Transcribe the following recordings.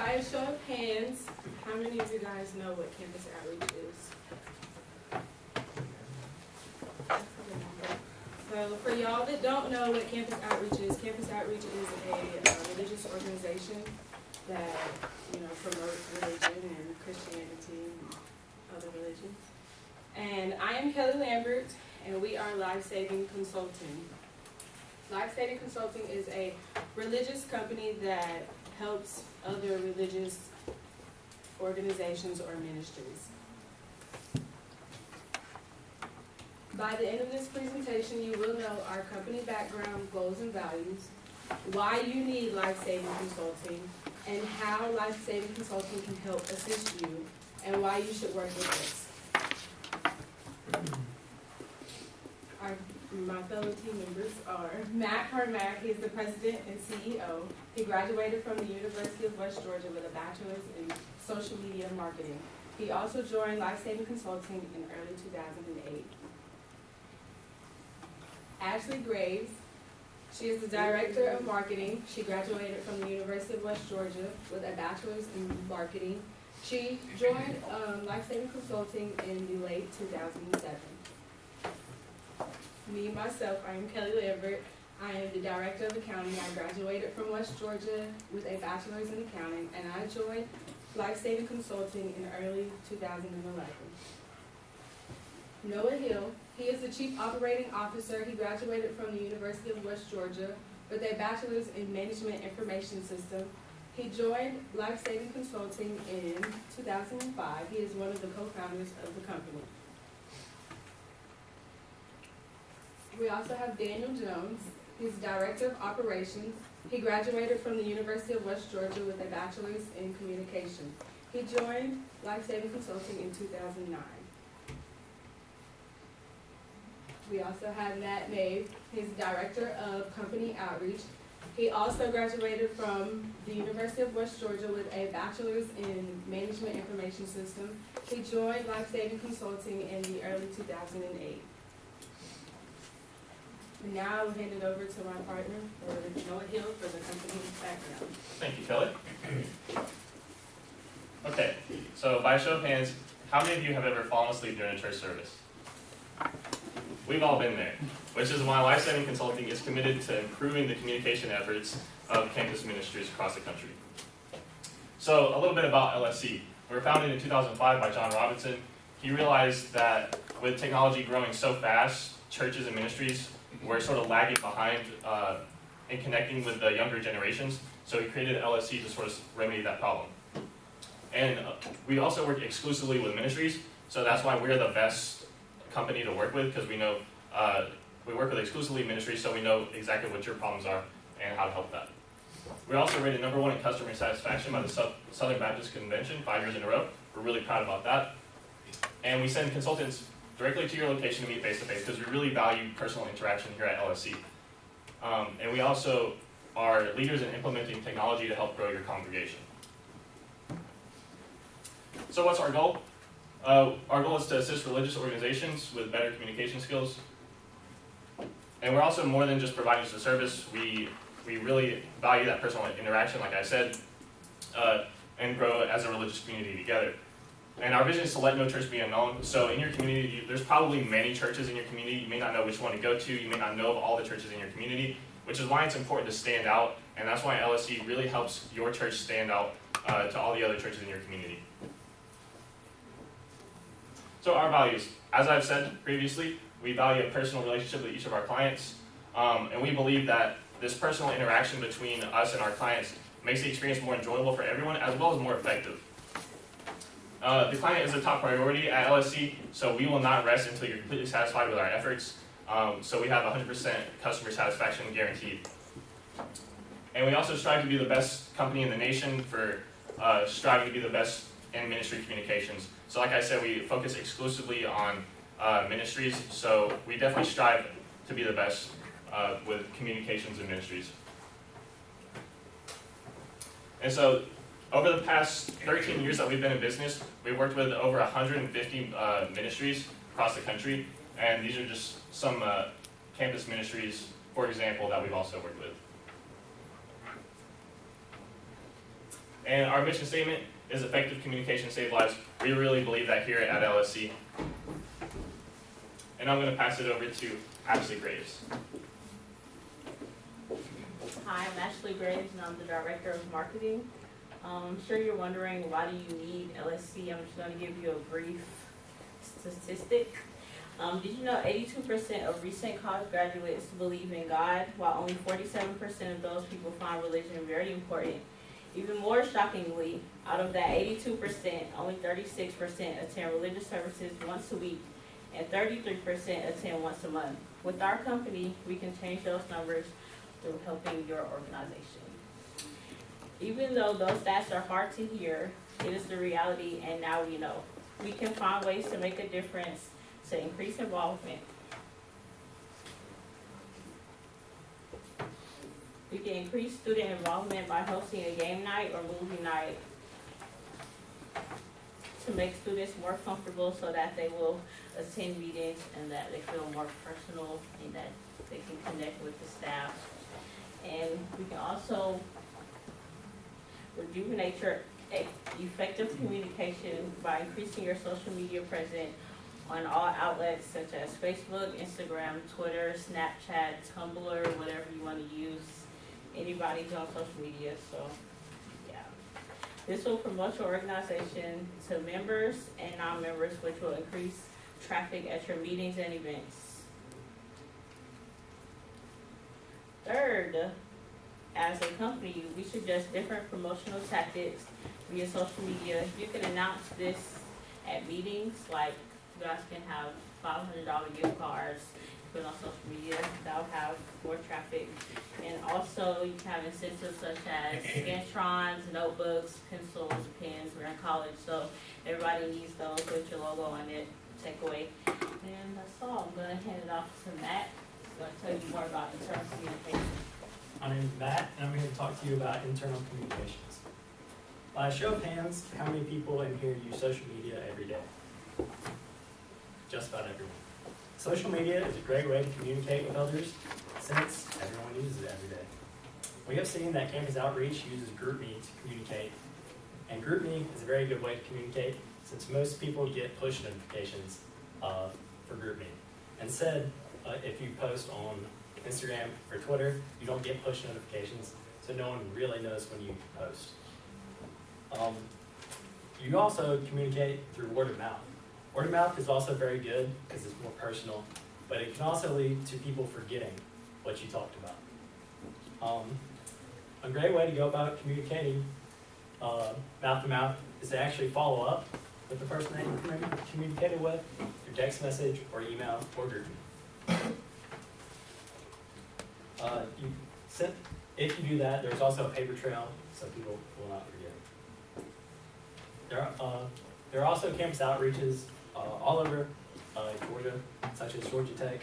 by a show of hands, how many of you guys know what campus outreach is? So for y'all that don't know what campus outreach is a religious organization that, promotes religion and Christianity and other religions. And I am Kelly Lambert, and we are Life Saving Consulting. Life Saving Consulting is a religious company that helps other religious organizations or ministries. By the end of this presentation, you will know our company background, goals, and values, why you need Life Saving Consulting, and how Life Saving Consulting can help assist you, and why you should work with us. My fellow team members are Matt Carmack. He is the president and CEO. He graduated from the University of West Georgia with a bachelor's in social media marketing. He also joined Life Saving Consulting in early 2008. Ashley Graves, she is the director of marketing. She graduated from the University of West Georgia with a bachelor's in marketing. She joined Life Saving Consulting in the late 2007. Me, myself, I am Kelly Lambert. I am the director of accounting. I graduated from West Georgia with a bachelor's in accounting, and I joined Life Saving Consulting in early 2011. Noah Hill, he is the chief operating officer. He graduated from the University of West Georgia with a bachelor's in management information system. He joined Life Saving Consulting in 2005. He is one of the co-founders of the company. We also have Daniel Jones. He's Director of Operations. He graduated from the University of West Georgia with a bachelor's in communication. He joined Life Saving Consulting in 2009. We also have Matt Mabe. He's Director of Company Outreach. He also graduated from the University of West Georgia with a bachelor's in management information system. He joined Life Saving Consulting in the early 2008. And now I will hand it over to my partner, Noah Hill, for the company's background. Thank you, Kelly. Okay, so by a show of hands, how many of you have ever fallen asleep during a church service? We've all been there, which is why Life Saving Consulting is committed to improving the communication efforts of campus ministries across the country. So a little bit about LSC. We were founded in 2005 by John Robinson. He realized that with technology growing so fast, churches and ministries were sort of lagging behind in connecting with the younger generations. So he created LSC to sort of remedy that problem. And we also work exclusively with ministries, so that's why we're the best company to work with, because we know we work with exclusively ministries, so we know exactly what your problems are and how to help that. We're also rated #1 in customer satisfaction by the Southern Baptist Convention 5 years in a row. We're really proud about that. And we send consultants directly to your location to meet face-to-face, because we really value personal interaction here at LSC. And we also are leaders in implementing technology to help grow your congregation. So what's our goal? Our goal is to assist religious organizations with better communication skills. And we're also more than just providing us a service. We really value that personal interaction, like I said, and grow as a religious community together. And our vision is to let no church be unknown. So in your community, there's probably many churches in your community. You may not know which one to go to. You may not know of all the churches in your community, which is why it's important to stand out. And that's why LSC really helps your church stand out to all the other churches in your community. So our values, as I've said previously, we value a personal relationship with each of our clients. And we believe that this personal interaction between us and our clients makes the experience more enjoyable for everyone, as well as more effective. The client is a top priority at LSC, so we will not rest until you're completely satisfied with our efforts. So we have 100% customer satisfaction guaranteed. And we also strive to be the best company in the nation for striving to be the best in ministry communications. So like I said, we focus exclusively on ministries, so we definitely strive to be the best with communications and ministries. And so over the past 13 years that we've been in business, we've worked with over 150 ministries across the country, and these are just some campus ministries, for example, that we've also worked with. And our mission statement is effective communication save lives. We really believe that here at LSC. And I'm going to pass it over to Ashley Graves. Hi, I'm Ashley Graves, and I'm the Director of Marketing. I'm sure you're wondering, why do you need LSC? I'm just going to give you a brief statistic. Did you know 82% of recent college graduates believe in God, while only 47% of those people find religion very important? Even more shockingly, out of that 82%, only 36% attend religious services once a week, and 33% attend once a month. With our company, we can change those numbers through helping your organization. Even though those stats are hard to hear, it is the reality, and now we know. We can find ways to make a difference to increase involvement. We can increase student involvement by hosting a game night or movie night to make students more comfortable so that they will attend meetings and that they feel more personal and that they can connect with the staff. And we can also rejuvenate your effective communication by increasing your social media presence on all outlets such as Facebook, Instagram, Twitter, Snapchat, Tumblr, whatever you want to use. Anybody's on social media, so yeah. This will promote your organization to members and non-members, which will increase traffic at your meetings and events. Third, as a company, we suggest different promotional tactics via social media. You can announce this at meetings, like you guys can have $500 gift cards put on social media. That'll have more traffic. And also you can have incentives such as Scantrons, notebooks, pencils, pens. We're in college, so everybody needs those with your logo on it. Take away. And that's all. I'm gonna hand it off to Matt. He's gonna tell you more about internal communication. My name is Matt, and I'm here to talk to you about internal communications. By a show of hands, how many people in here use social media every day? Just about everyone. Social media is a great way to communicate with others since everyone uses it every day. We have seen that Campus Outreach uses GroupMe to communicate, and GroupMe is a very good way to communicate since most people get push notifications for GroupMe. Instead, if you post on Instagram or Twitter, you don't get push notifications, so no one really knows when you post. You also communicate through word of mouth. Word of mouth is also very good because it's more personal, but it can also lead to people forgetting what you talked about. A great way to go about communicating mouth to mouth is to actually follow up with the person that you communicated with through text message or email or GroupMe. If you do that, there's also a paper trail so people will not forget. There are also campus outreaches all over Georgia, such as Georgia Tech,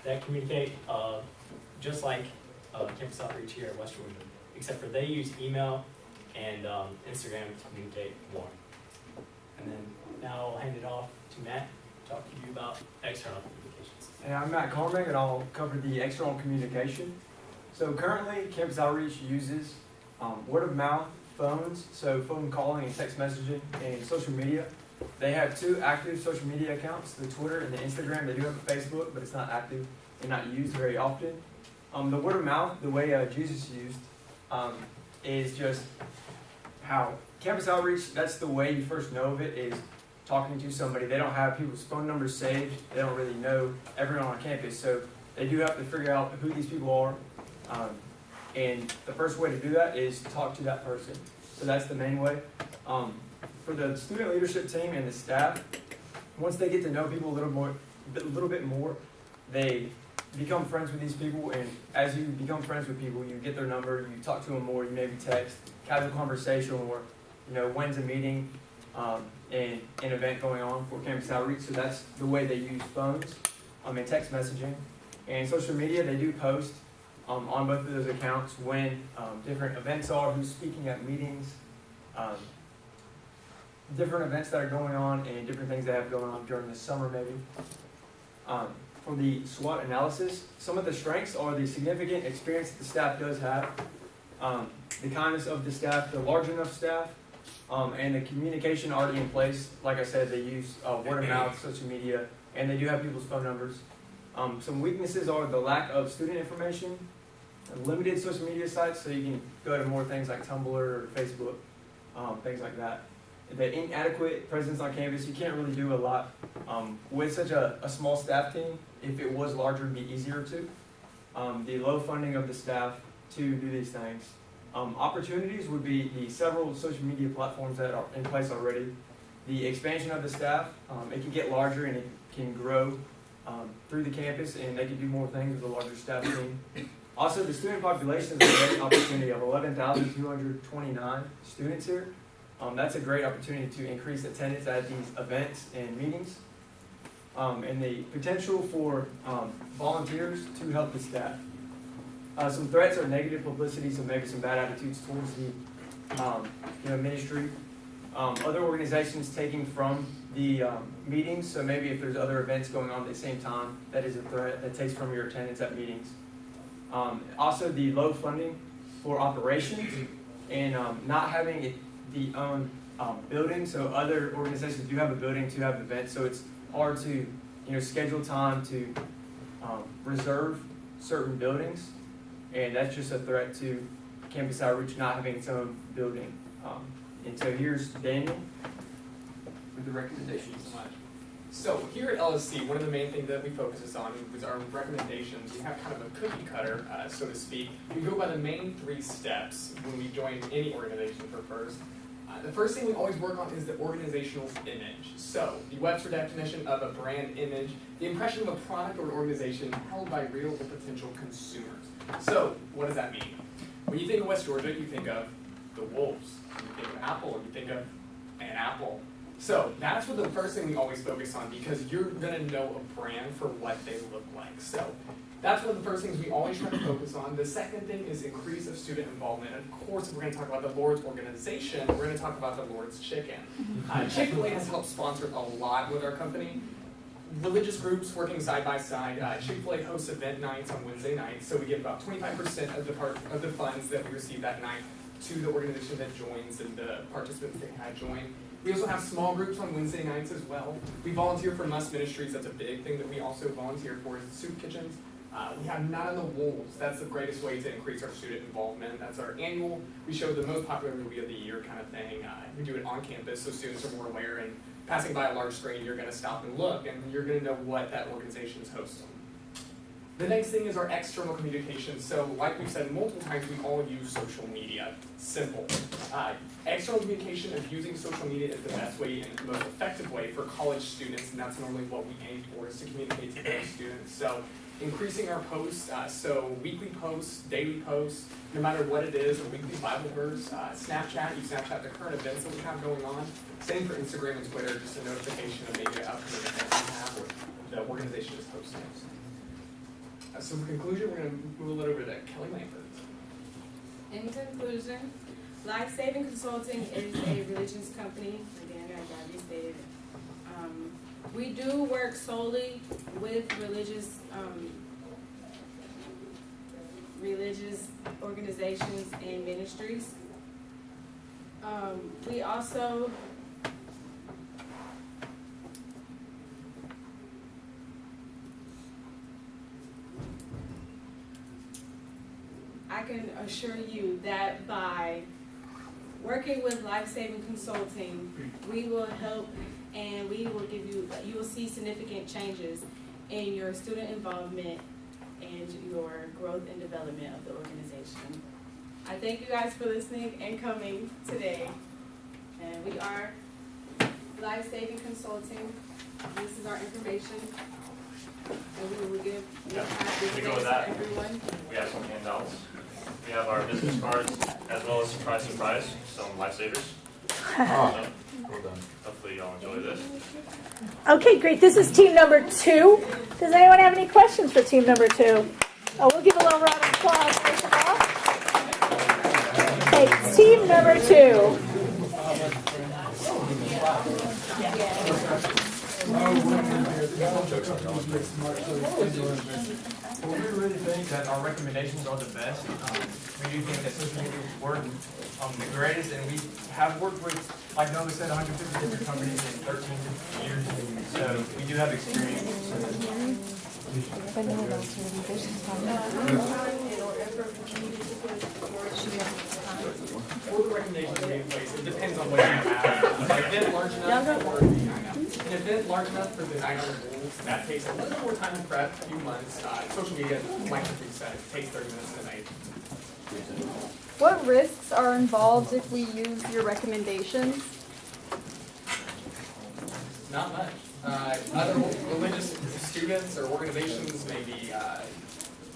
that communicate just like campus outreach here at West Georgia, except for they use email and Instagram to communicate more. And then now I'll hand it off to Matt to talk to you about external communications. Hey, I'm Matt Carmack, and I'll cover the external communication. So currently, Campus Outreach uses word of mouth, phones, so phone calling and text messaging, and social media. They have 2 active social media accounts, the Twitter and the Instagram. They do have a Facebook, but it's not active and not used very often. The word of mouth, the way Jesus used, is just how Campus Outreach, that's the way you first know of it, is talking to somebody. They don't have people's phone numbers saved. They don't really know everyone on campus, so they do have to figure out who these people are. And the first way to do that is talk to that person. So that's the main way. For the student leadership team and the staff, once they get to know people a little bit more, they become friends with these people. And as you become friends with people, you get their number, you talk to them more, you maybe text, casual conversation, or when's a meeting and an event going on for Campus Outreach. So that's the way they use phones and text messaging. And social media, they do post on both of those accounts when different events are, who's speaking at meetings, different events that are going on, and different things they have going on during the summer maybe. For the SWOT analysis, some of the strengths are the significant experience that the staff does have, the kindness of the staff, the large enough staff, and the communication already in place. Like I said, they use word of mouth, social media, and they do have people's phone numbers. Some weaknesses are the lack of student information, limited social media sites, so you can go to more things like Tumblr or Facebook, things like that. The inadequate presence on campus, you can't really do a lot. With such a small staff team, if it was larger, it'd be easier to. The low funding of the staff to do these things. Opportunities would be the several social media platforms that are in place already. The expansion of the staff, it can get larger and it can grow through the campus, and they can do more things with a larger staff team. Also, the student population is a great opportunity of 11,229 students here. That's a great opportunity to increase attendance at these events and meetings. And the potential for volunteers to help the staff. Some threats are negative publicity, so maybe some bad attitudes towards the ministry. Other organizations taking from the meetings, so maybe if there's other events going on at the same time, that is a threat that takes from your attendance at meetings. Also, the low funding for operations and not having the own building. So other organizations do have a building to have events, so it's hard to schedule time to reserve certain buildings, and that's just a threat to campus outreach not having its own building. And so here's Daniel with the recommendations. So here at LSC, one of the main things that we focus on is our recommendations. We have kind of a cookie cutter, so to speak. We go by the main 3 steps when we join any organization for first. The first thing we always work on is the organizational image. So the Webster definition of a brand image, the impression of a product or an organization held by real or potential consumers. So what does that mean? When you think of West Georgia, you think of the Wolves. When you think of Apple, you think of an apple. So that's what the first thing we always focus on, because you're going to know a brand for what they look like. So that's one of the first things we always try to focus on. The second thing is increase of student involvement. Of course, if we're going to talk about the Lord's organization, we're going to talk about the Lord's Chicken. Chick-fil-A has helped sponsor a lot with our company. Religious groups working side by side. Chick-fil-A hosts event nights on Wednesday nights, so we give about 25% of the funds that we receive that night to the organization that joins and the participants that join. We also have small groups on Wednesday nights as well. We volunteer for Must Ministries. That's a big thing that we also volunteer for, is soup kitchens. We have Not on the Wolves. That's the greatest way to increase our student involvement. That's our annual, we show the most popular movie of the year kind of thing. We do it on campus so students are more aware, and passing by a large screen, you're going to stop and look, and you're going to know what that organization is hosting. The next thing is our external communication. So like we've said multiple times, we all use social media. Simple. External communication of using social media is the best way and the most effective way for college students, and that's normally what we aim for, is to communicate to those students. So increasing our posts, so weekly posts, daily posts, no matter what it is, a weekly Bible verse, Snapchat, you Snapchat the current events that we have going on. Same for Instagram and Twitter, just a notification of maybe an upcoming event we have or the organization is hosting. So in conclusion, we're going to move it over to Kelly Langford. In conclusion, Life Saving Consulting is a religious company, again, as I stated. We do work solely with religious organizations and ministries. We also I can assure you that by working with Life Saving Consulting, we will help and we will give you will see significant changes in your student involvement and your growth and development of the organization. I thank you guys for listening and coming today. And we are Life Saving Consulting. This is our information. And we will give To go with that, everyone. we have some handouts. We have our business cards, as well as surprise, some lifesavers. So, hopefully y'all enjoy this. Okay, great. This is team number 2. Does anyone have any questions for team number 2? Oh, we'll give a little round of applause first of all. Okay, team number 2. Well, we really think that our recommendations are the best. We do think that social media work the greatest, and we have worked with, like Noah said, 150 different companies in 13 different years, so we do have experience. For the recommendations we in place, it depends on what you have. An event large enough for an event large enough for the 900 rules, that takes a little more time to prep, a few months. Social media, like we said, takes 30 minutes a night. What risks are involved if we use your recommendations? Not much. Other religious students or organizations may be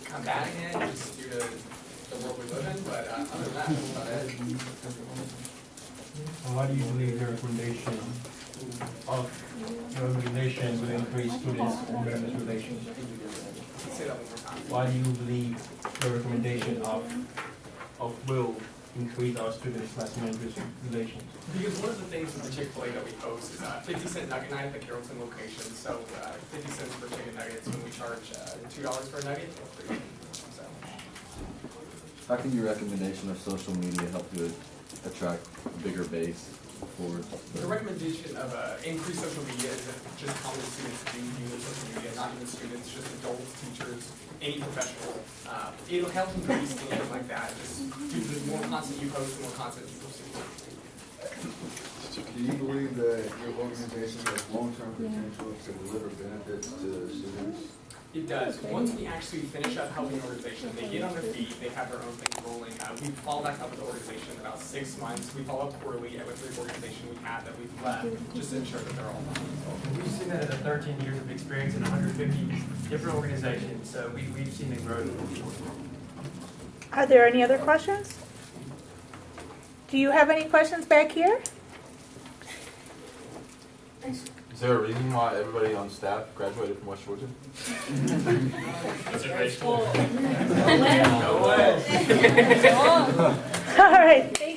combating it just due to the world we live in, but other than that, that's about it. Why do you believe the recommendation will increase students and members' relations? Say that one more time. Why do you believe the recommendation of will increase our students' members' relations? Because one of the things with the Chick-fil-A that we post is 50-cent nugget night at the Carrollton location. So 50 cents for chicken nuggets when we charge $2 for a nugget or free. So How can your recommendation of social media help you attract a bigger base for? the recommendation of increased social media is that just common students do use social media, not even students, just adults, teachers, any professional. It'll help increase anything like that. Just due to the more content you post, the more content people see. Do you believe that your organization has long-term potential to deliver benefits to students? It does. Once we actually finish up helping an organization, they get on their feet, they have their own thing rolling. We follow back up with the organization in about 6 months. We follow up quarterly with every organization we have that we've left, just to ensure that they're all fine. We've seen that in the 13 years of experience in 150 different organizations, so we've seen the growth. Are there any other questions? Do you have any questions back here? Is there a reason why everybody on staff graduated from West Georgia? It's a great school. All right, thank